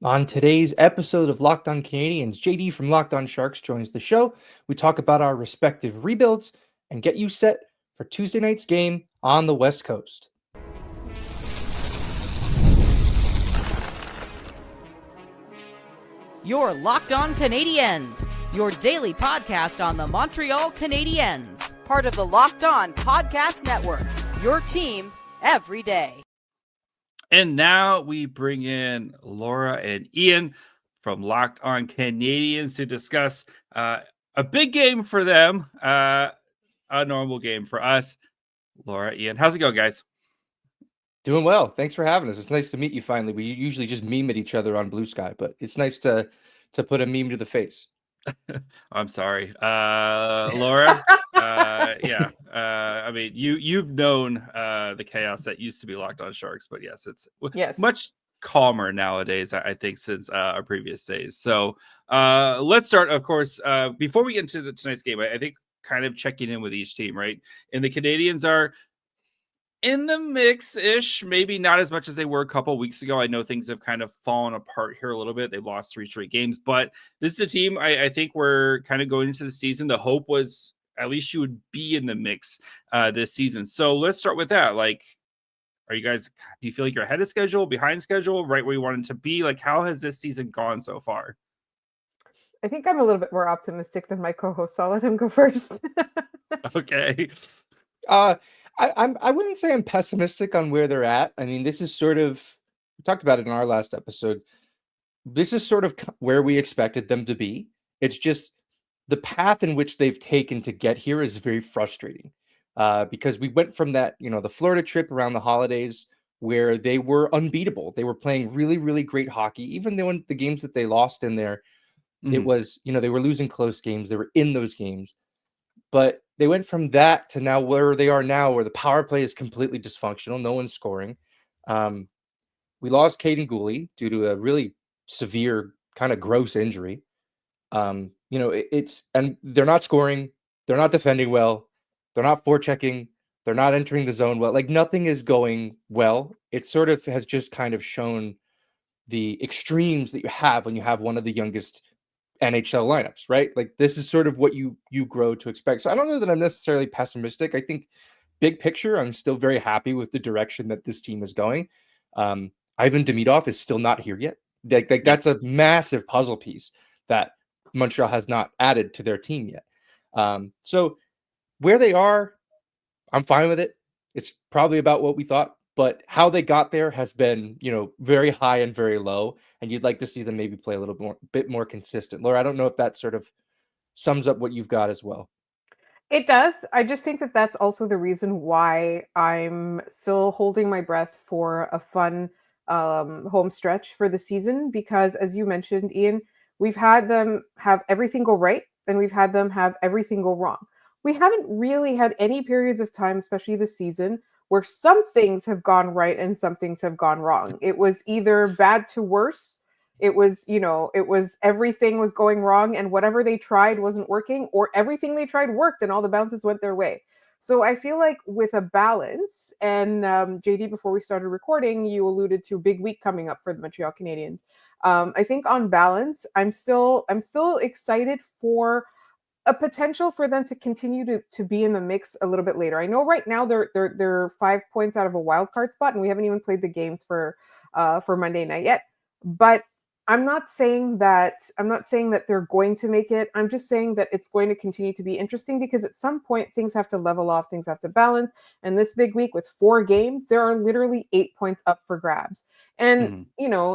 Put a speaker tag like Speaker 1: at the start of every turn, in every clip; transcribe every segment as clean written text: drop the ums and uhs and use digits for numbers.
Speaker 1: On today's episode of Locked On Canadiens, JD from Locked On Sharks joins the show. We talk about our respective rebuilds and get you set for Tuesday night's game on the West Coast.
Speaker 2: You're Locked On Canadiens, your daily podcast on the Montreal Canadiens, part of the Locked On Podcast Network, your team every day.
Speaker 3: And now we bring in Laura and Ian from Locked On Canadiens to discuss a big game for them, a normal game for us. Laura, Ian, how's it going, guys?
Speaker 1: Doing well. Thanks for having us. It's nice to meet you finally. We usually just meme at each other on Blue Sky, but it's nice to put a meme to the face.
Speaker 3: I'm sorry, Laura. Yeah. I mean, you've known the chaos that used to be Locked On Sharks, but yes, it's much calmer nowadays, I think, since our previous days. So let's start, of course, before we get into tonight's game. I think kind of checking in with each team, right? And the Canadiens are in the mix-ish, maybe not as much as they were a couple weeks ago. I know things have kind of fallen apart here a little bit. They've lost 3 straight games, but this is a team I think we're kind of going into the season. The hope was at least you would be in the mix this season. So let's start with that. Like, do you feel like you're ahead of schedule, behind schedule, right where you wanted to be? Like, how has this season gone so far?
Speaker 4: I think I'm a little bit more optimistic than my co-host. So I'll let him go first.
Speaker 3: Okay.
Speaker 1: I wouldn't say I'm pessimistic on where they're at. I mean, this is sort of, we talked about it in our last episode. This is sort of where we expected them to be. It's just the path in which they've taken to get here is very frustrating because we went from that, the Florida trip around the holidays where they were unbeatable. They were playing really, really great hockey. Even though in the games that they lost in there, it was, they were losing close games. They were in those games. But they went from that to now where they are now, where the power play is completely dysfunctional. No one's scoring. We lost Caden Gooley due to a really severe, kind of gross injury. And they're not scoring. They're not defending well. They're not forechecking. They're not entering the zone well. Like, nothing is going well. It sort of has just kind of shown the extremes that you have when you have one of the youngest NHL lineups, right? Like, this is sort of what you grow to expect. So I don't know that I'm necessarily pessimistic. I think big picture, I'm still very happy with the direction that this team is going. Ivan Demidov is still not here yet. That's a massive puzzle piece that Montreal has not added to their team yet. So where they are, I'm fine with it. It's probably about what we thought. But how they got there has been, very high and very low, and you'd like to see them maybe play a little bit more consistent. Laura, I don't know if that sort of sums up what you've got as well.
Speaker 4: It does. I just think that that's also the reason why I'm still holding my breath for a fun home stretch for the season, because as you mentioned, Ian, we've had them have everything go right, and we've had them have everything go wrong. We haven't really had any periods of time, especially this season, where some things have gone right and some things have gone wrong. It was either bad to worse. It was everything was going wrong and whatever they tried wasn't working, or everything they tried worked and all the bounces went their way. So I feel like with a balance, and JD, before we started recording, you alluded to a big week coming up for the Montreal Canadiens. I think on balance, I'm still excited for a potential for them to continue to be in the mix a little bit later. I know right now they're 5 points out of a wild card spot, and we haven't even played the games for Monday night yet. But I'm not saying that they're going to make it. I'm just saying that it's going to continue to be interesting, because at some point things have to level off, things have to balance. And this big week with 4 games, there are literally 8 points up for grabs. And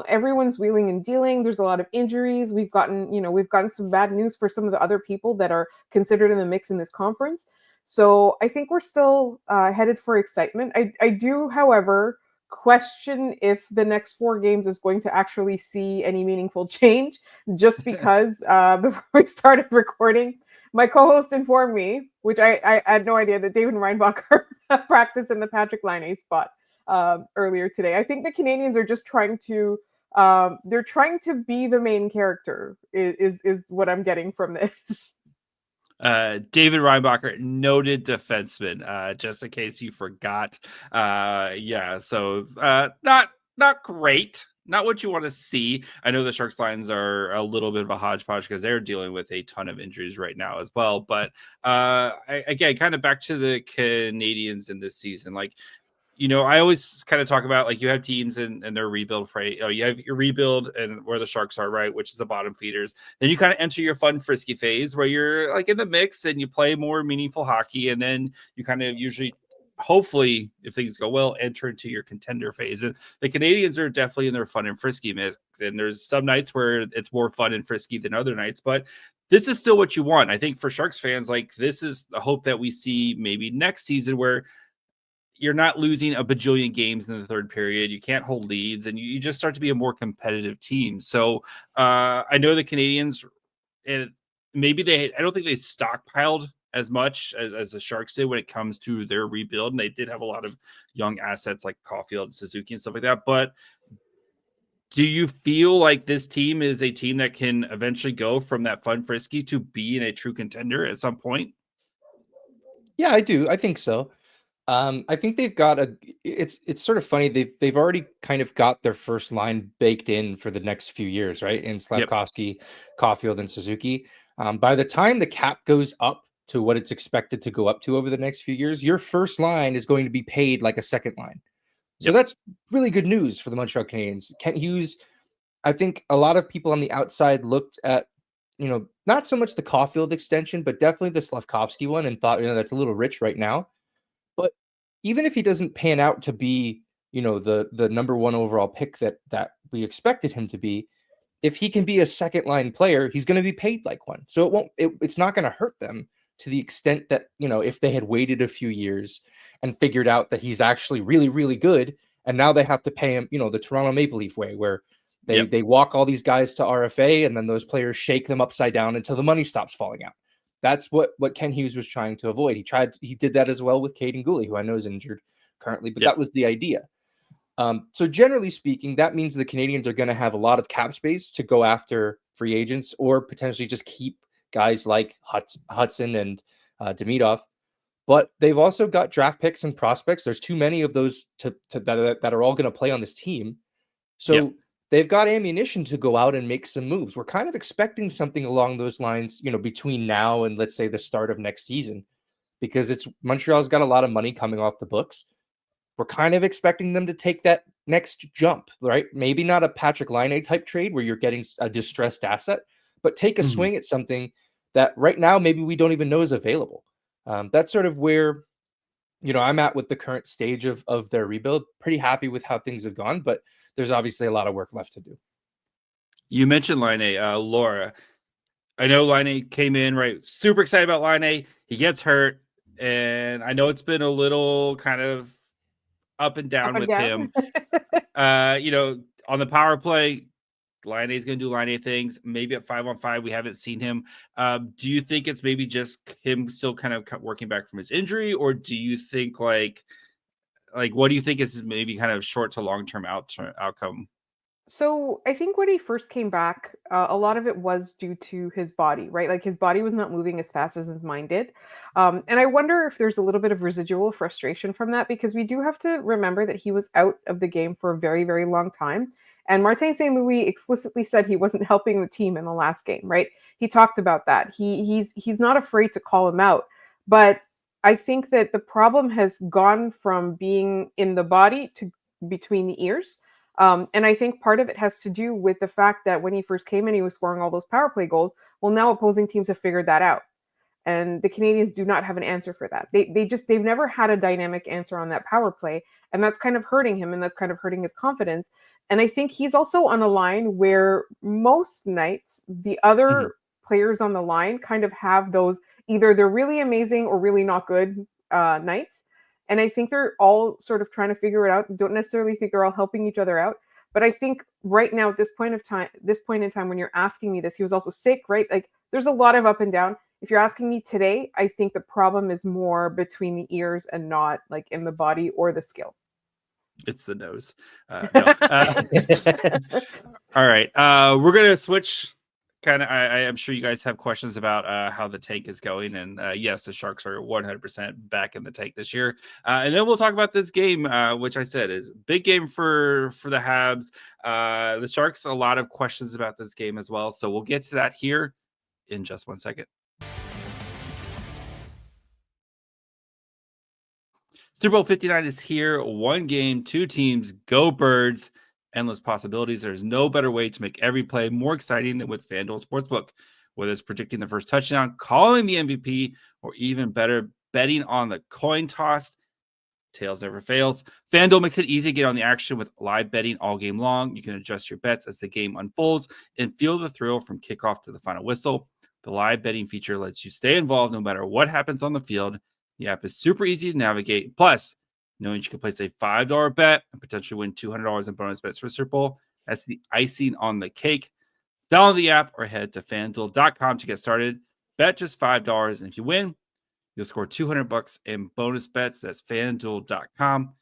Speaker 4: everyone's wheeling and dealing. There's a lot of injuries. We've gotten some bad news for some of the other people that are considered in the mix in this conference. So I think we're still headed for excitement. I do, however, question if the next 4 games is going to actually see any meaningful change, just because before we started recording, my co-host informed me, which I had no idea, that David Reinbacher practiced in the Patrick Laine spot earlier today. I think the Canadiens are just trying to be the main character is what I'm getting from this.
Speaker 3: David Reinbacher, noted defenseman, just in case you forgot. So not great, not what you want to see. I know the Sharks lines are a little bit of a hodgepodge because they're dealing with a ton of injuries right now as well. But again, kind of back to the Canadiens in this season, like, I always kind of talk about, like, you have teams and their rebuild phase. You have your rebuild and where the Sharks are, right, which is the bottom feeders. Then you kind of enter your fun, frisky phase where you're like in the mix and you play more meaningful hockey. And then you kind of usually, hopefully, if things go well, enter into your contender phase. And the Canadiens are definitely in their fun and frisky mix. And there's some nights where it's more fun and frisky than other nights, but this is still what you want. I think for Sharks fans, like, this is the hope that we see maybe next season, where you're not losing a bajillion games in the third period. You can't hold leads, and you just start to be a more competitive team. So I know the Canadiens, and maybe I don't think they stockpiled as much as the Sharks did when it comes to their rebuild. And they did have a lot of young assets like Caulfield and Suzuki and stuff like that. But do you feel like this team is a team that can eventually go from that fun frisky to being a true contender at some point?
Speaker 1: Yeah, I do. I think so. I think they've got it's sort of funny. They've already kind of got their first line baked in for the next few years, right? In Slavkovsky, Caulfield, and Suzuki. By the time the cap goes up to what it's expected to go up to over the next few years, your first line is going to be paid like a second line. So that's really good news for the Montreal Canadiens. Kent Hughes, I think a lot of people on the outside looked at, not so much the Caulfield extension, but definitely the Slavkovsky one, and thought, that's a little rich right now. But even if he doesn't pan out to be, the number one overall pick that we expected him to be, if he can be a second line player, he's going to be paid like one. So it's not going to hurt them to the extent that, if they had waited a few years and figured out that he's actually really, really good, and now they have to pay him, the Toronto Maple Leaf way, where they walk all these guys to RFA, and then those players shake them upside down until the money stops falling out. That's what Ken Hughes was trying to avoid. He did that as well with Caden Gooley, who I know is injured currently, but that was the idea. So generally speaking, that means the Canadiens are going to have a lot of cap space to go after free agents, or potentially just keep guys like Hutson and Demidov. But they've also got draft picks and prospects. There's too many of those that are all going to play on this team. So they've got ammunition to go out and make some moves. We're kind of expecting something along those lines, between now and, let's say, the start of next season, because Montreal's got a lot of money coming off the books. We're kind of expecting them to take that next jump, right? Maybe not a Patrick Laine type trade where you're getting a distressed asset, but take a swing at something that right now maybe we don't even know is available. That's sort of where, I'm at with the current stage of their rebuild. Pretty happy with how things have gone, but there's obviously a lot of work left to do.
Speaker 3: You mentioned Laine, Laura. I know Laine came in, right? Super excited about Laine. He gets hurt, and I know it's been a little kind of up and down with him. On the power play, Laine is going to do Laine things. Maybe at 5-on-5, we haven't seen him. Do you think it's maybe just him still kind of working back from his injury, or do you think like what do you think is maybe kind of short to long-term outcome?
Speaker 4: So I think when he first came back, a lot of it was due to his body, right? Like, his body was not moving as fast as his mind did. And I wonder if there's a little bit of residual frustration from that, because we do have to remember that he was out of the game for a very, very long time. And Martin St. Louis explicitly said he wasn't helping the team in the last game, right? He talked about that. He's not afraid to call him out. But I think that the problem has gone from being in the body to between the ears. And I think part of it has to do with the fact that when he first came in, he was scoring all those power play goals. Well, now opposing teams have figured that out. And the Canadiens do not have an answer for that. They've never had a dynamic answer on that power play. And that's kind of hurting him, and that's kind of hurting his confidence. And I think he's also on a line where most nights the other players on the line kind of have those, either they're really amazing or really not good nights. And I think they're all sort of trying to figure it out. Don't necessarily think they're all helping each other out. But I think right now, at this point in time, when you're asking me this, he was also sick, right? Like, there's a lot of up and down. If you're asking me today, I think the problem is more between the ears and not like in the body or the skill.
Speaker 3: It's the nose. No. All right. We're going to switch I am sure you guys have questions about how the tank is going, and yes, the Sharks are 100% back in the tank this year. And then we'll talk about this game, which I said is a big game for the Habs. The Sharks, a lot of questions about this game as well, so we'll get to that here in just 1 second. Super Bowl 59 is here. One game, two teams, go Birds. Endless possibilities. There's no better way to make every play more exciting than with FanDuel Sportsbook. Whether it's predicting the first touchdown, calling the MVP, or even better, betting on the coin toss, tails never fails. FanDuel makes it easy to get on the action with live betting all game long. You can adjust your bets as the game unfolds and feel the thrill from kickoff to the final whistle. The live betting feature lets you stay involved no matter what happens on the field. The app is super easy to navigate. Plus, knowing you can place a $5 bet and potentially win $200 in bonus bets for Super Bowl, that's the icing on the cake. Download the app or head to FanDuel.com to get started. Bet just $5, and if you win, you'll score $200 in bonus bets. That's FanDuel.com.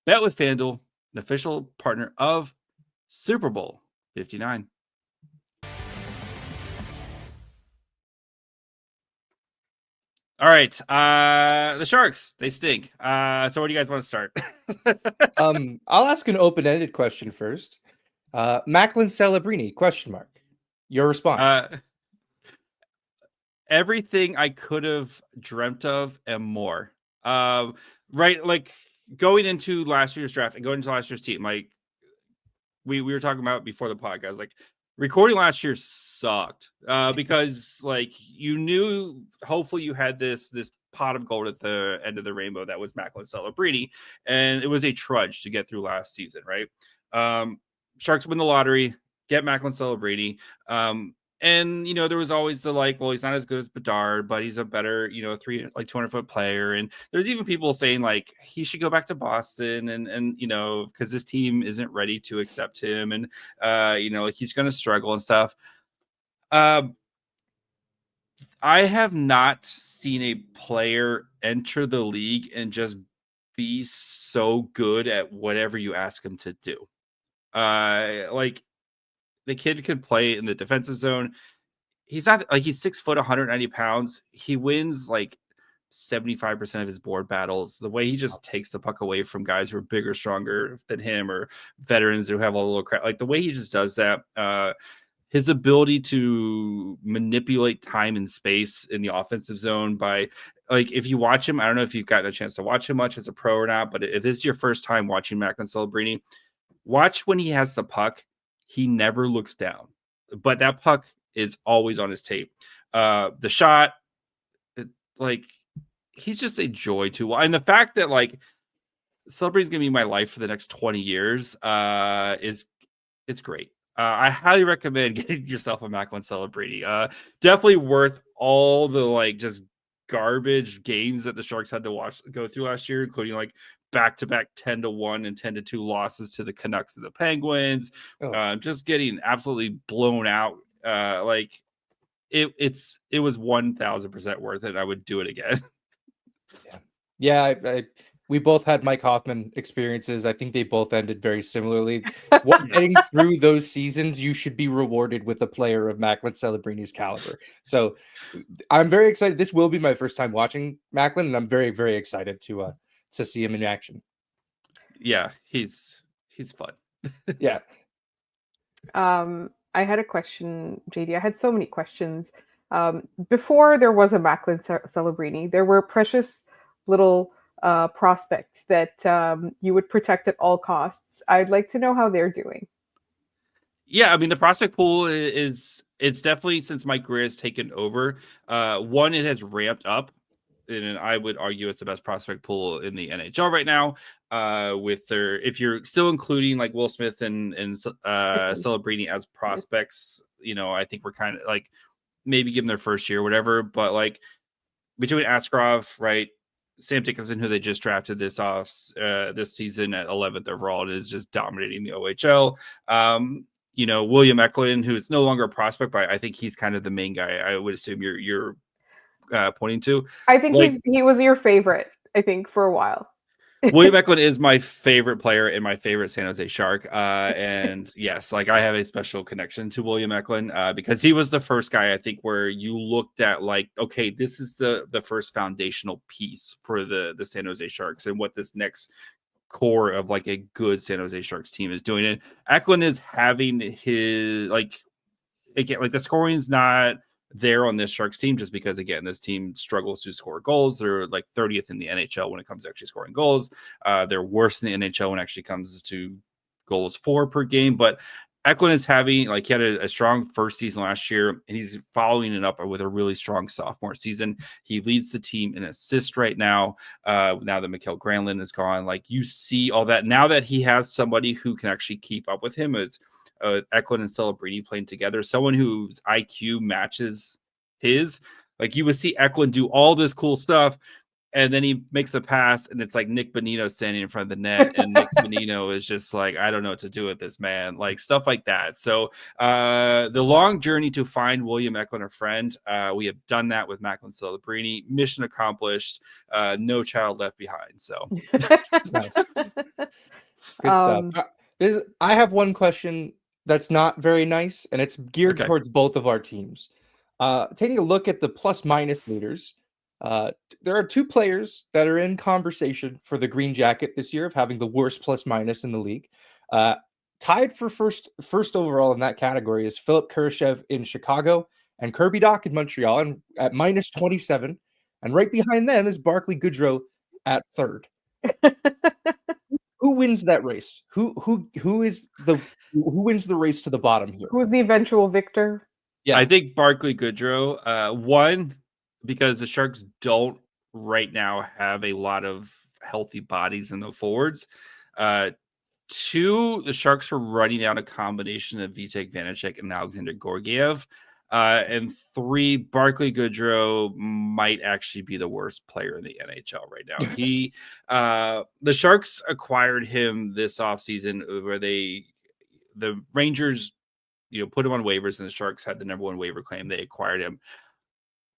Speaker 3: Bet with FanDuel, an official partner of Super Bowl 59. All right. The Sharks, they stink. So where do you guys want to start?
Speaker 1: I'll ask an open-ended question first. Macklin Celebrini, ? Your response.
Speaker 3: Everything I could have dreamt of and more. Right, like going into last year's draft and going into last year's team, like we were talking about before the podcast, like recording last year sucked because like you knew hopefully you had this pot of gold at the end of the rainbow that was Macklin Celebrini, and it was a trudge to get through last season, right? Sharks win the lottery, get Macklin Celebrini. And, there was always the like, well, he's not as good as Bedard, but he's a better, 200-foot player. And there's even people saying like he should go back to Boston and because this team isn't ready to accept him. And, like he's going to struggle and stuff. I have not seen a player enter the league and just be so good at whatever you ask him to do. Like, the kid could play in the defensive zone. He's not like he's 6 foot, 190 pounds. He wins like 75% of his board battles. The way he just takes the puck away from guys who are bigger, stronger than him, or veterans who have a little crap. Like the way he just does that, his ability to manipulate time and space in the offensive zone by like, if you watch him, I don't know if you've gotten a chance to watch him much as a pro or not, but if this is your first time watching Macklin Celebrini, watch when he has the puck. He never looks down, but that puck is always on his tape. The shot, he's just a joy to watch. And the fact that like Celebrity's going to be my life for the next 20 years it's great. I highly recommend getting yourself a Macklin Celebrini. Definitely worth all the like just garbage games that the Sharks had to go through last year, including like back-to-back 10-1 and 10-2 losses to the Canucks and the Penguins. Just getting absolutely blown out. Like it was 1,000% worth it. I would do it again.
Speaker 1: Yeah. We both had Mike Hoffman experiences. I think they both ended very similarly. Getting through those seasons, you should be rewarded with a player of Macklin Celebrini's caliber. So I'm very excited. This will be my first time watching Macklin, and I'm very, very excited to see him in action.
Speaker 3: Yeah, he's fun.
Speaker 1: Yeah.
Speaker 4: I had a question, JD. I had so many questions. Before there was a Macklin Celebrini, there were precious little prospects that you would protect at all costs. I'd like to know how they're doing.
Speaker 3: Yeah, I mean, the prospect pool it's definitely, since Mike Greer has taken over, it has ramped up. And I would argue it's the best prospect pool in the NHL right now. If you're still including like Will Smith and Celebrini as prospects, I think we're kind of like maybe give them their first year or whatever. But like between Askarov, right, Sam Dickinson, who they just drafted this season at 11th overall, and is just dominating the OHL. William Eklund, who's no longer a prospect, but I think he's kind of the main guy. I would assume you're pointing to.
Speaker 4: I think he was your favorite, I think, for a while.
Speaker 3: William Macklin is my favorite player and my favorite San Jose Shark. And yes, like I have a special connection to William Macklin because he was the first guy, I think, where you looked at like, okay, this is the first foundational piece for the San Jose Sharks and what this next core of like a good San Jose Sharks team is doing. And Eklund is having his again, like the scoring's not there on this Sharks team just because, again, this team struggles to score goals. They're like 30th in the NHL when it comes to actually scoring goals. They're worse in the NHL when it actually comes to goals for per game. But Eklund is having, like, he had a strong first season last year, and he's following it up with a really strong sophomore season. He leads the team in assists right now. Now that Mikael Granlund is gone, like, you see all that. Now that he has somebody who can actually keep up with him, it's Eklund and Celebrini playing together, someone whose IQ matches his. Like, you would see Eklund do all this cool stuff, and then he makes a pass, and it's like Nick Bonino standing in front of the net, and Nick Bonino is just like, I don't know what to do with this, man. Like, stuff like that. So the long journey to find William Eklund a friend, we have done that with Macklin Celebrini. Mission accomplished. No child left behind. So
Speaker 1: nice. Good stuff. I have one question that's not very nice, and it's geared towards both of our teams. Taking a look at the plus-minus leaders, there are two players that are in conversation for the Green Jacket this year of having the worst plus-minus in the league. Tied for first overall in that category is Philip Kurashev in Chicago and Kirby Dach in Montreal and at minus 27. And right behind them is Barclay Goodrow at third. Who wins that race? Who wins the race to the bottom here?
Speaker 4: Who's the eventual victor?
Speaker 3: Yeah, I think Barclay Goodrow. One, because the Sharks don't right now have a lot of healthy bodies in the forwards. Two, the Sharks are running out a combination of Vitek Vanacek and Alexander Gorgiev. And three, Barclay Goodrow might actually be the worst player in the NHL right now. He, the Sharks acquired him this offseason where the Rangers, put him on waivers, and the Sharks had the number one waiver claim. They acquired him.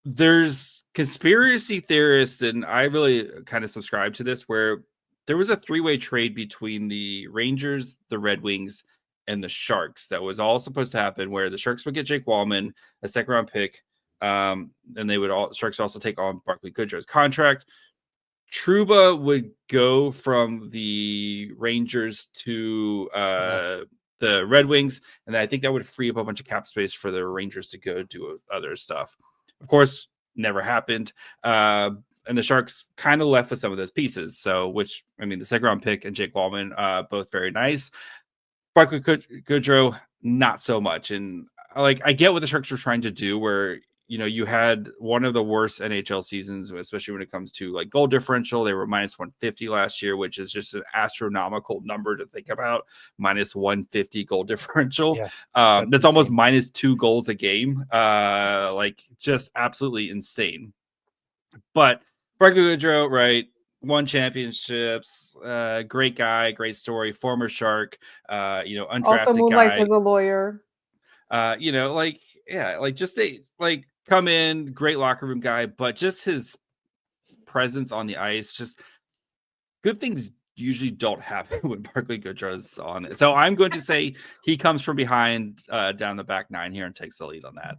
Speaker 3: There's conspiracy theorists, and I really kind of subscribe to this, where there was a three-way trade between the Rangers, the Red Wings, and the Sharks that was all supposed to happen, where the Sharks would get Jake Wallman, a second-round pick, and Sharks would also take on Barclay Goodrow's contract. Trouba would go from the Rangers to the Red Wings, and I think that would free up a bunch of cap space for the Rangers to go do other stuff. Of course, never happened. And the Sharks kind of left with some of those pieces. So, the second-round pick and Jake Wallman, both very nice. Barclay Goodrow, not so much. And I get what the Sharks were trying to do, where you had one of the worst NHL seasons, especially when it comes to like goal differential. They were minus 150 last year, which is just an astronomical number to think about. Minus 150 goal differential. Yeah, that's almost minus 2 goals a game. Just absolutely insane. But Barclay Goodrow, right? Won championships, great guy, great story, former Shark, undrafted
Speaker 4: also moonlights
Speaker 3: guy.
Speaker 4: as a lawyer.
Speaker 3: Come in, great locker room guy, but just his presence on the ice, just good things usually don't happen when Barclay Goodrow's on it. So I'm going to say he comes from behind down the back nine here and takes the lead on that.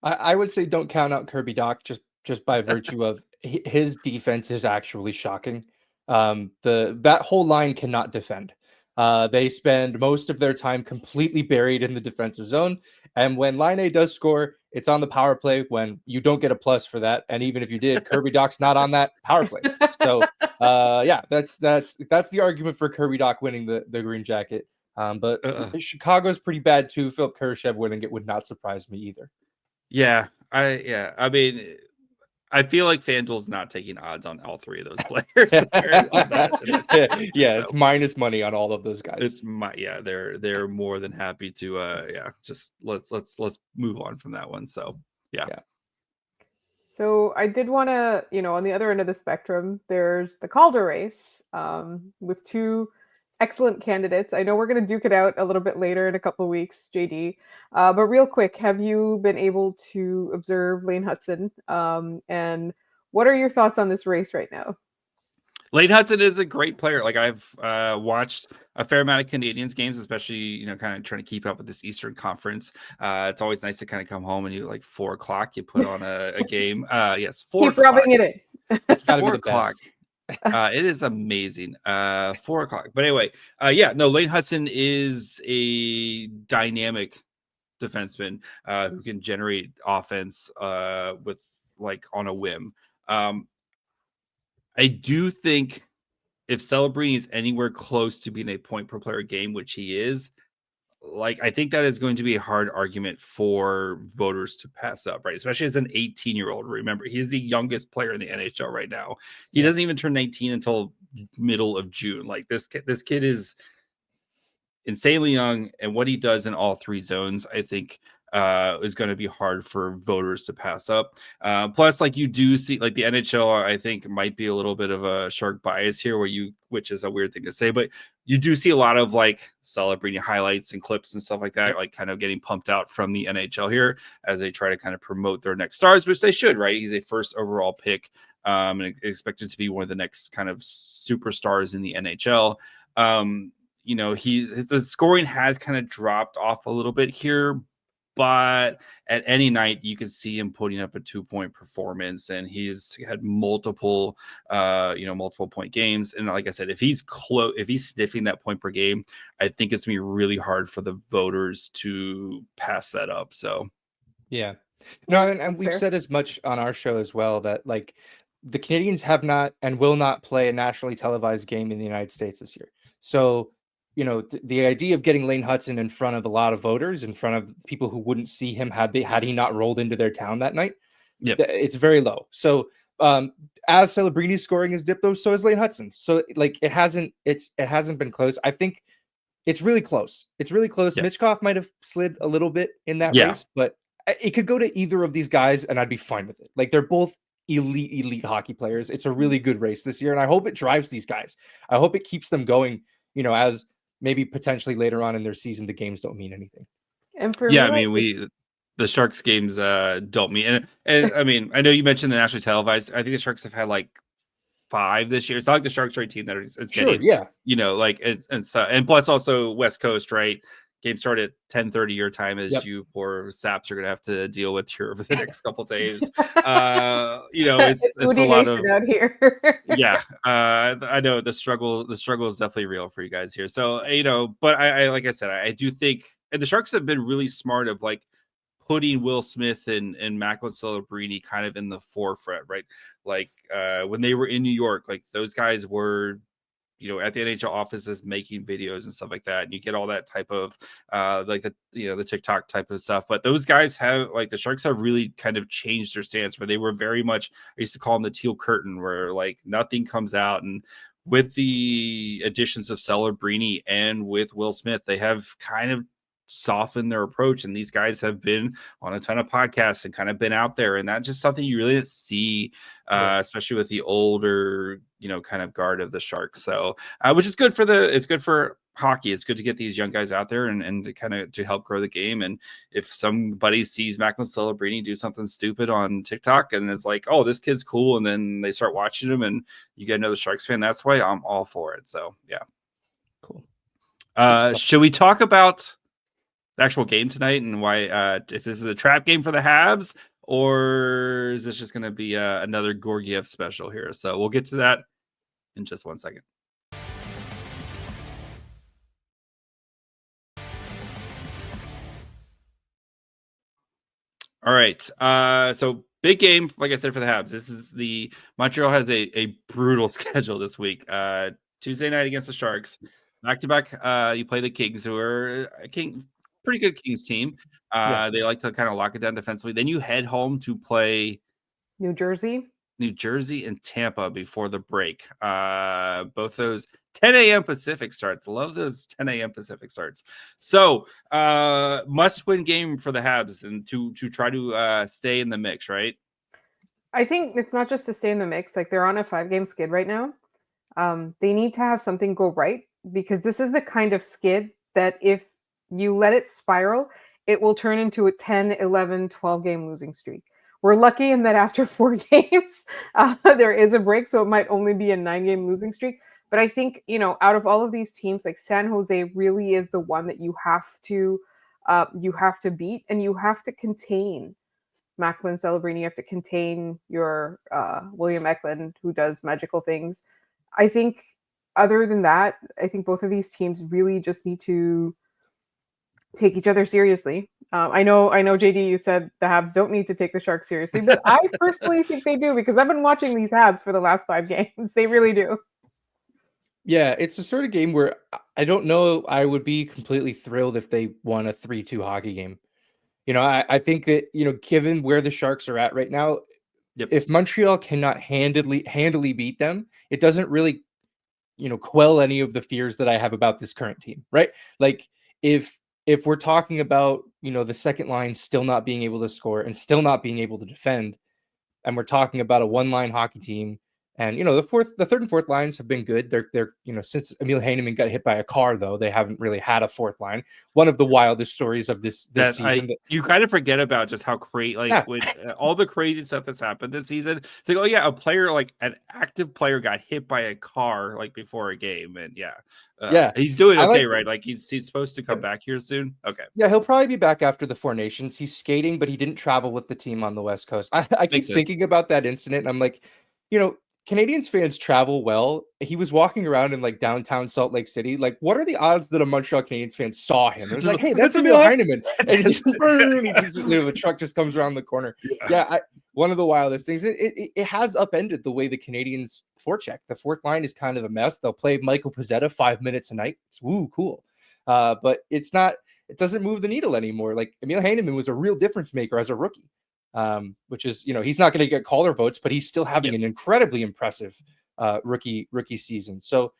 Speaker 1: I would say don't count out Kirby Dach just by virtue of his defense is actually shocking. That whole line cannot defend. They spend most of their time completely buried in the defensive zone. And when Line A does score, it's on the power play when you don't get a plus for that. And even if you did, Kirby Dach's not on that power play. So that's the argument for Kirby Dach winning the Green Jacket. But Chicago's pretty bad too. Philip Kurashev winning it would not surprise me either.
Speaker 3: Yeah. I feel like FanDuel's not taking odds on all three of those players.
Speaker 1: It's minus money on all of those guys.
Speaker 3: They're more than happy to just let's move on from that one. So yeah.
Speaker 4: So I did want to, on the other end of the spectrum, there's the Calder race with two excellent candidates. I know we're going to duke it out a little bit later in a couple of weeks, JD. But real quick, have you been able to observe Lane Hutson? And what are your thoughts on this race right now?
Speaker 3: Lane Hutson is a great player. Like I've watched a fair amount of Canadiens games, especially, kind of trying to keep up with this Eastern Conference. It's always nice to kind of come home and you 4 o'clock, you put on a game. Yes, 4
Speaker 4: Keep rubbing it in.
Speaker 1: It's got to be
Speaker 3: 4
Speaker 1: the
Speaker 3: o'clock.
Speaker 1: best.
Speaker 3: It is amazing. 4 o'clock. But anyway, Lane Hutson is a dynamic defenseman who can generate offense with on a whim. I do think if Celebrini is anywhere close to being a point per player game, which he is, I think that is going to be a hard argument for voters to pass up, right? Especially as an 18-year-old. Remember, he's the youngest player in the NHL right now. He doesn't even turn 19 until middle of June. This kid is insanely young, and what he does in all 3 zones, I think, is going to be hard for voters to pass up. Plus, you do see, the NHL, I think, might be a little bit of a shark bias here, which is a weird thing to say, but you do see a lot of Celebrini highlights and clips and stuff like that, kind of getting pumped out from the NHL here as they try to kind of promote their next stars, which they should, right? He's a first overall pick, and expected to be one of the next kind of superstars in the NHL. The scoring has kind of dropped off a little bit here, but at any night you can see him putting up a 2-point performance, and he's had multiple point games. And like I said, if he's sniffing that point per game, I think it's gonna be really hard for the voters to pass that up. So,
Speaker 1: yeah, no, and we've said as much on our show as well that the Canadiens have not and will not play a nationally televised game in the United States this year. So, the idea of getting Lane Hutson in front of a lot of voters, in front of people who wouldn't see him had he not rolled into their town that night, it's very low. So as Celebrini's scoring has dipped, though, so is Lane Hutson. So it hasn't been close. I think it's really close. It's really close. Yeah. Mitchkov might have slid a little bit in that race, but it could go to either of these guys, and I'd be fine with it. They're both elite hockey players. It's a really good race this year, and I hope it drives these guys. I hope it keeps them going, as maybe potentially later on in their season, the games don't mean anything.
Speaker 4: And for
Speaker 3: the Sharks games don't mean, and I mean, I know you mentioned the nationally televised. I think the Sharks have had 5 this year. It's not like the Sharks are a team that is getting, and plus also West Coast, right? Game start at 10:30 your time, as you poor saps are going to have to deal with here over the next couple days. It's a lot of
Speaker 4: out here.
Speaker 3: I know the struggle is definitely real for you guys here. So, but I like I said, I do think, and the Sharks have been really smart of putting Will Smith and Macklin Celebrini kind of in the forefront, right? When they were in New York, those guys were, at the NHL offices making videos and stuff like that. And you get all that type of the TikTok type of stuff. But those guys have the Sharks have really kind of changed their stance, where they were very much, I used to call them the teal curtain, where nothing comes out. And with the additions of Celebrini and with Will Smith, they have kind of soften their approach, and these guys have been on a ton of podcasts and kind of been out there, and that's just something you really didn't see, especially with the older kind of guard of the Sharks. So which is good for hockey. It's good to get these young guys out there and to kind of to help grow the game. And if somebody sees Macklin Celebrini do something stupid on TikTok and is oh, this kid's cool, and then they start watching him and you get another Sharks fan, that's why I'm all for it. So
Speaker 1: cool.
Speaker 3: Should we talk about the actual game tonight and why, if this is a trap game for the Habs, or is this just going to be another Gorgiev special here? So we'll get to that in just 1 second. All right. So big game, like I said, for the Habs. This is Montreal has a brutal schedule this week. Tuesday night against the Sharks. Back-to-back, you play the Kings, who are pretty good Kings team. They like to kind of lock it down defensively. Then you head home to play
Speaker 4: New Jersey
Speaker 3: and Tampa before the break. Both those 10 a.m. Pacific starts. Love those 10 a.m. Pacific starts. So must-win game for the Habs and to try to stay in the mix, right?
Speaker 4: I think it's not just to stay in the mix. They're on a 5-game skid right now. They need to have something go right, because this is the kind of skid that if you let it spiral, it will turn into a 10, 11, 12-game losing streak, We're lucky in that after 4 games, there is a break, so it might only be a 9-game losing streak. But I think, out of all of these teams, like San Jose really is the one that you have to beat, and you have to contain Macklin Celebrini. You have to contain your William Eklund, who does magical things. I think other than that, I think both of these teams really just need to take each other seriously. I know, JD, you said the Habs don't need to take the Sharks seriously, but I personally think they do, because I've been watching these Habs for the last 5 games. They really do.
Speaker 1: Yeah, it's the sort of game where I don't know I would be completely thrilled if they won a 3-2 hockey game. I think that, given where the Sharks are at right now, if Montreal cannot handily beat them, it doesn't really, quell any of the fears that I have about this current team, right? Like if we're talking about, the second line still not being able to score and still not being able to defend, and we're talking about a one-line hockey team, and the third and fourth lines have been good. They're since Emil Heineman got hit by a car, though, they haven't really had a fourth line. One of the wildest stories of this season.
Speaker 3: You kind of forget about just how crazy, with all the crazy stuff that's happened this season. It's like, oh yeah, a player, like an active player, got hit by a car before a game, and he's doing okay, right? Like he's supposed to come back here soon. Okay,
Speaker 1: yeah, he'll probably be back after the Four Nations. He's skating, but he didn't travel with the team on the West Coast. I keep thinking about that incident, and I'm like, Canadiens fans travel well. He was walking around in like downtown Salt Lake City. Like, what are the odds that a Montreal Canadiens fan saw him? It was like, hey, that's Emil Heineman. And the truck just comes around the corner. Yeah, one of the wildest things. It has upended the way the Canadiens forecheck. The fourth line is kind of a mess. They'll play Michael Pezzetta 5 minutes a night. It's cool. But it's not. It doesn't move the needle anymore. Like Emil Heineman was a real difference maker as a rookie. Which is, he's not going to get caller votes, but he's still having an incredibly impressive rookie season. So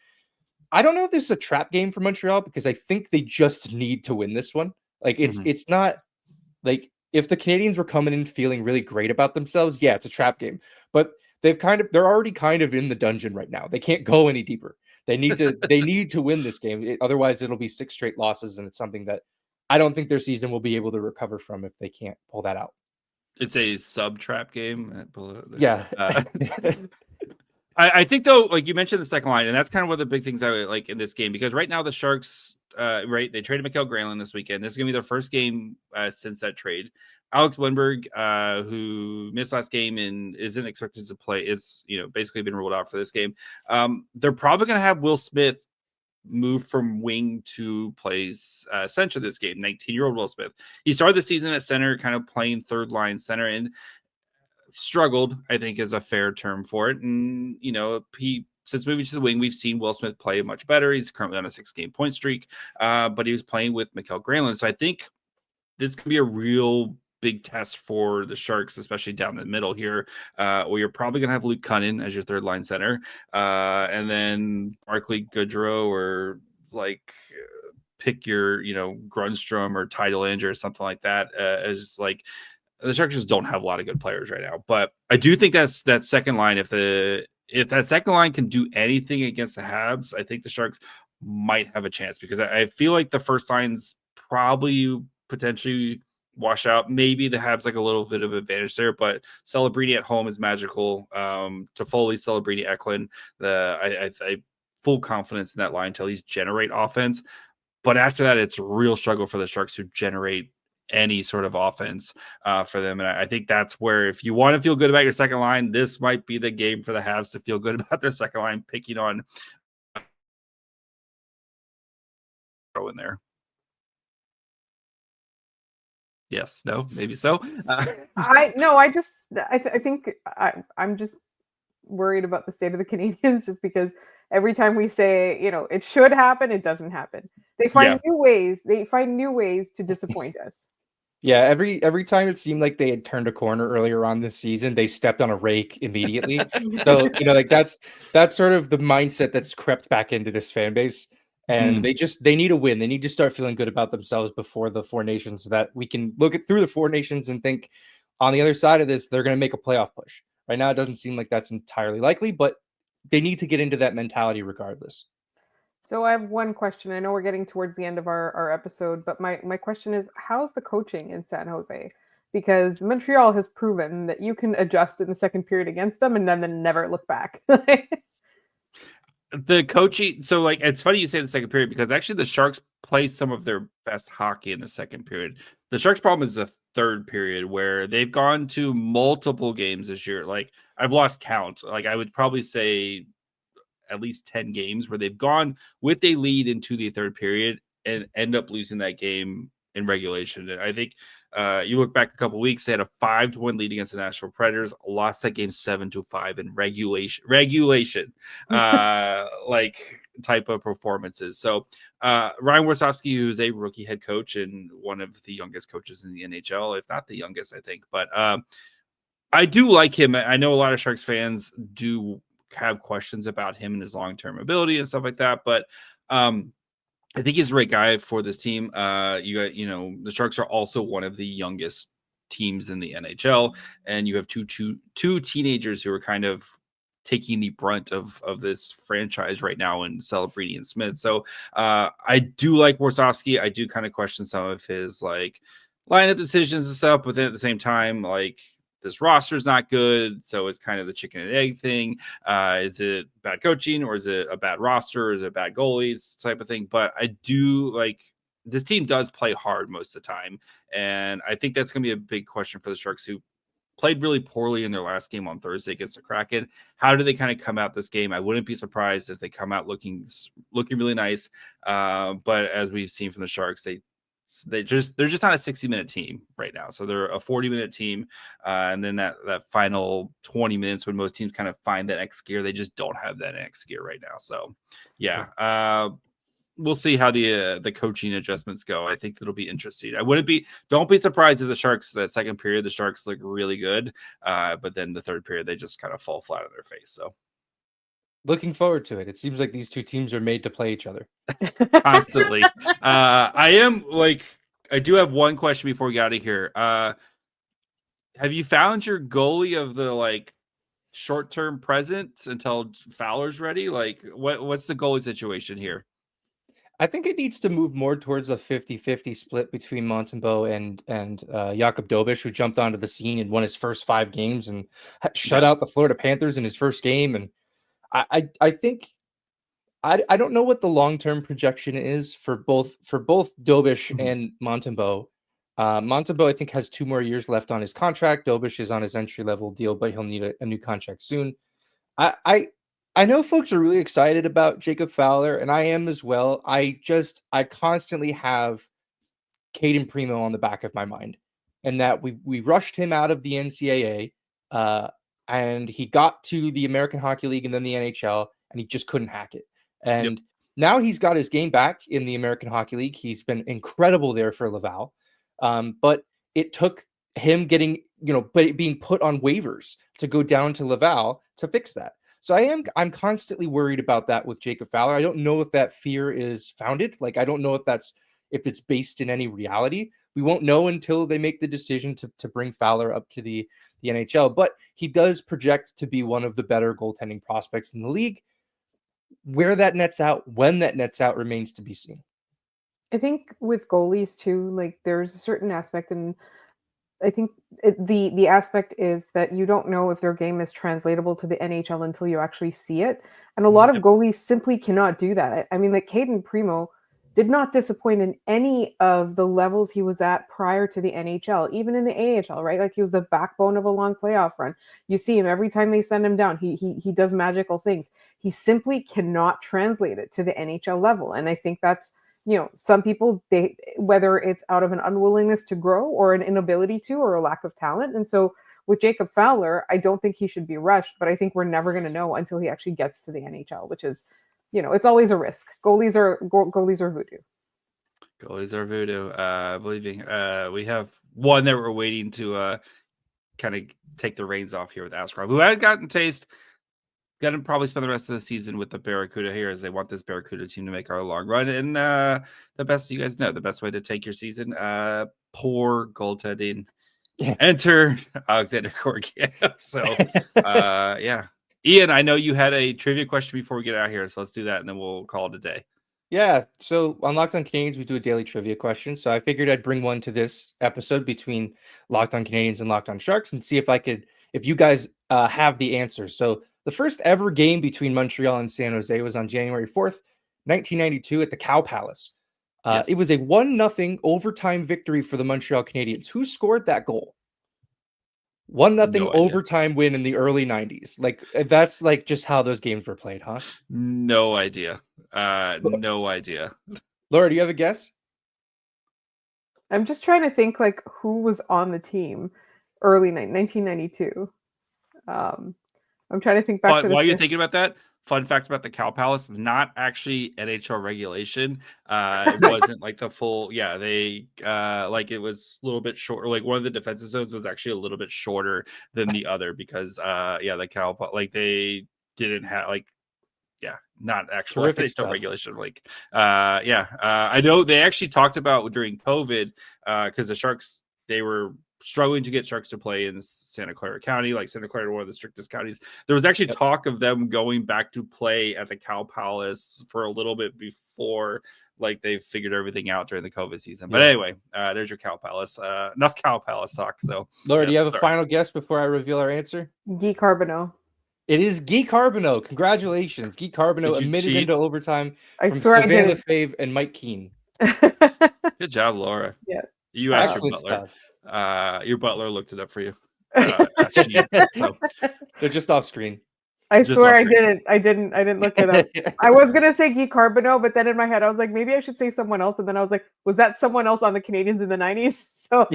Speaker 1: I don't know if this is a trap game for Montreal, because I think they just need to win this one. Like it's not like if the Canadiens were coming in feeling really great about themselves, yeah, it's a trap game. But they're already kind of in the dungeon right now. They can't go any deeper. They need to win this game. Otherwise it'll be 6 straight losses, and it's something that I don't think their season will be able to recover from if they can't pull that out.
Speaker 3: It's a sub-trap game.
Speaker 1: Yeah.
Speaker 3: I think, though, like you mentioned the second line, and that's kind of one of the big things I like in this game, because right now the Sharks, they traded Mikael Granlund this weekend. This is going to be their first game since that trade. Alex Wennberg, who missed last game and isn't expected to play, is basically been ruled out for this game. They're probably going to have Will Smith moved from wing to plays center this game. 19-year-old Will Smith. He started the season at center, kind of playing third line center, and struggled, I think is a fair term for it. And since moving to the wing, we've seen Will Smith play much better. He's currently on a 6-game point streak, but he was playing with Mikael Granlund. So I think this could be a real big test for the Sharks, especially down the middle here, where you're probably going to have Luke Cunnin as your third line center, and then Barclay Goodrow, or pick your, Grundstrom or Teichelander or something like that. As like the Sharks just don't have a lot of good players right now. But I do think that's that second line. If that second line can do anything against the Habs, I think the Sharks might have a chance, because I feel like the first line's probably potentially wash out. Maybe the Habs like a little bit of advantage there, but Celebrini at home is magical. Toffoli, Celebrini, Eklund. I full confidence in that line to at least generate offense. But after that, it's a real struggle for the Sharks to generate any sort of offense for them. And I think that's where, if you want to feel good about your second line, this might be the game for the Habs to feel good about their second line, picking on in there. Yes, no, maybe so.
Speaker 4: I think I'm just worried about the state of the Canadiens, just because every time we say, it should happen, it doesn't happen. They find new ways. They find new ways to disappoint us.
Speaker 1: Yeah, every time it seemed like they had turned a corner earlier on this season, they stepped on a rake immediately. So, that's sort of the mindset that's crept back into this fan base. And they need a win. They need to start feeling good about themselves before the Four Nations, so that we can look through the Four Nations and think on the other side of this, they're going to make a playoff push. Right now, it doesn't seem like that's entirely likely, but they need to get into that mentality regardless.
Speaker 4: So I have one question. I know we're getting towards the end of our episode, but my question is, how's the coaching in San Jose? because Montreal has proven that you can adjust in the second period against them and then never look back.
Speaker 3: The coaching, so like it's funny you say the second period, because actually the Sharks play some of their best hockey in the second period. The Sharks' problem is the third period, where they've gone to multiple games this year. Like, I've lost count. Like, I would probably say at least 10 games where they've gone with a lead into the third period and end up losing that game in regulation. And I think you look back a couple weeks, they had a 5-1 lead against the Nashville Predators, lost that game 7-5 in regulation like type of performances. So Ryan Warsofsky, who's a rookie head coach and one of the youngest coaches in the NHL, if not the youngest, I think, but I do like him. I know a lot of Sharks fans do have questions about him and his long-term ability and stuff like that, but I think he's the right guy for this team. The Sharks are also one of the youngest teams in the NHL, and you have two teenagers who are kind of taking the brunt of this franchise right now in Celebrini and Smith. So I do like Warsofsky. I do kind of question some of his like lineup decisions and stuff, but then at the same time, like, this roster is not good, so it's kind of the chicken and egg thing. Is it bad coaching, or is it a bad roster, or is it bad goalies type of thing? But I do like this team does play hard most of the time, and I think that's going to be a big question for the Sharks, who played really poorly in their last game on Thursday against the Kraken. How do they kind of come out this game? I wouldn't be surprised if they come out looking really nice, but as we've seen from the Sharks, they're just not a 60-minute team right now. So they're a 40-minute team. And then that final 20 minutes when most teams kind of find that next gear, they just don't have that next gear right now. So yeah, we'll see how the coaching adjustments go. I think that'll be interesting. Don't be surprised if the Sharks, that second period, the Sharks look really good. But then the third period, they just kind of fall flat on their face. So
Speaker 1: looking forward to it. It seems like these two teams are made to play each other
Speaker 3: constantly. I do have one question before we get out of here. Have you found your goalie of the like short-term present until Fowler's ready? Like, what's the goalie situation here?
Speaker 1: I think it needs to move more towards a 50-50 split between Montembeault and Jakub Dobeš, who jumped onto the scene and won his first 5 games and shut out the Florida Panthers in his first game. And I think I don't know what the long-term projection is for both Dobeš and Montembeault. Montembeault, I think, has 2 more years left on his contract. Dobeš is on his entry-level deal, but he'll need a new contract soon. I know folks are really excited about Jacob Fowler, and I am as well. I constantly have Caden Primo on the back of my mind, and that we rushed him out of the NCAA, and he got to the American Hockey League and then the NHL, and he just couldn't hack it. And now he's got his game back in the American Hockey League. He's been incredible there for Laval. But it took him getting, being put on waivers to go down to Laval to fix that. So I'm constantly worried about that with Jacob Fowler. I don't know if that fear is founded. Like, I don't know if it's based in any reality. We won't know until they make the decision to bring Fowler up to the NHL. But he does project to be one of the better goaltending prospects in the league. Where that nets out, when that nets out, remains to be seen.
Speaker 4: I think with goalies too, like, there's a certain aspect, and I think the aspect is that you don't know if their game is translatable to the NHL until you actually see it. And a lot of goalies simply cannot do that. I mean, like, Caden Primo did not disappoint in any of the levels he was at prior to the NHL, even in the AHL, right? Like, he was the backbone of a long playoff run. You see him every time they send him down. He does magical things. He simply cannot translate it to the NHL level. And I think that's, some people, whether it's out of an unwillingness to grow or an inability to, or a lack of talent. And so with Jacob Fowler, I don't think he should be rushed, but I think we're never going to know until he actually gets to the NHL, which is, it's always a risk. Goalies are voodoo.
Speaker 3: Goalies are voodoo. Believing we have one that we're waiting to kind of take the reins off here with Askarov, who has gotten taste. Got to probably spend the rest of the season with the Barracuda here, as they want this Barracuda team to make our long run. And the best way to take your season, poor goaltending. Yeah. Enter Alexander Georgiev. So, yeah. Ian, I know you had a trivia question before we get out here, so let's do that, and then we'll call it a day.
Speaker 1: Yeah, so on Locked On Canadiens, we do a daily trivia question. So I figured I'd bring one to this episode between Locked On Canadiens and Locked On Sharks and see if you guys have the answers. So the first ever game between Montreal and San Jose was on January 4th, 1992 at the Cow Palace.
Speaker 3: Yes.
Speaker 1: It was a 1-0 overtime victory for the Montreal Canadiens. Who scored that goal? 1-0 overtime win in the early 90s. Like, that's like just how those games were played, huh?
Speaker 3: No idea. No idea.
Speaker 1: Laura, do you have a guess?
Speaker 4: I'm just trying to think like who was on the team early 1992. I'm trying to think back to
Speaker 3: while you're thinking about that. Fun fact about the Cow Palace, not actually NHL regulation. It wasn't like the full, they like it was a little bit shorter. Like one of the defensive zones was actually a little bit shorter than the other because the Cow, like they didn't have not actual NHL regulation. Like I know they actually talked about during COVID because the Sharks, they were struggling to get Sharks to play in Santa Clara County, like Santa Clara, one of the strictest counties. There was actually talk of them going back to play at the Cow Palace for a little bit before, like they figured everything out during the COVID season. But anyway, there's your Cow Palace. Enough Cow Palace talk. So,
Speaker 1: Laura, do you have a final guess before I reveal our answer?
Speaker 4: Guy Carbonneau.
Speaker 1: It is Guy Carbonneau. Congratulations, Guy Carbonneau admitted into overtime from Sylvain Lefebvre and Mike Keane.
Speaker 3: Good job, Laura.
Speaker 4: Yeah,
Speaker 3: you asked your butler. Your butler looked it up for you.
Speaker 1: So they're just off screen.
Speaker 4: I swear I didn't look it up. I was gonna say Guy Carbonneau, but then in my head I was like, maybe I should say someone else. And then I was like, was that someone else on the Canadiens in the 90s? So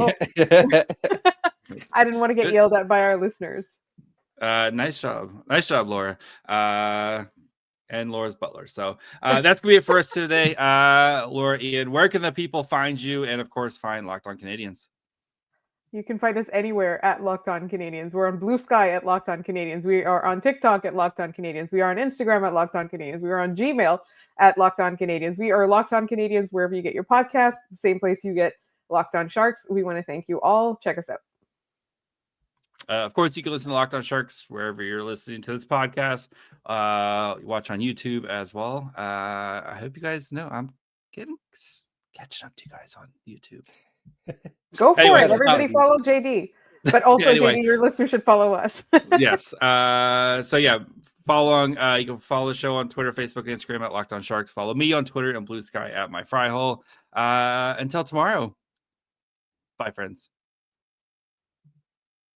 Speaker 4: I didn't want to get yelled at by our listeners.
Speaker 3: Nice job, Laura. And Laura's butler. So that's gonna be it for us today. Laura, Ian, where can the people find you? And of course, find Locked On Canadiens.
Speaker 4: You can find us anywhere at Locked On Canadiens. We're on Blue Sky at Locked On Canadiens. We are on TikTok at Locked On Canadiens. We are on Instagram at Locked On Canadiens. We are on Gmail at Locked On Canadiens. We are Locked On Canadiens wherever you get your podcasts, the same place you get Locked On Sharks. We want to thank you all. Check us out.
Speaker 3: Of course, you can listen to Locked On Sharks wherever you're listening to this podcast. Watch on YouTube as well. I hope you guys know I'm catching up to you guys on YouTube.
Speaker 4: Go for it. Everybody follow JD. But also, JD, your listeners should follow us.
Speaker 3: Yes. Follow along. You can follow the show on Twitter, Facebook, and Instagram at Locked On Sharks. Follow me on Twitter and Blue Sky at My Fry Hole. Until tomorrow. Bye, friends.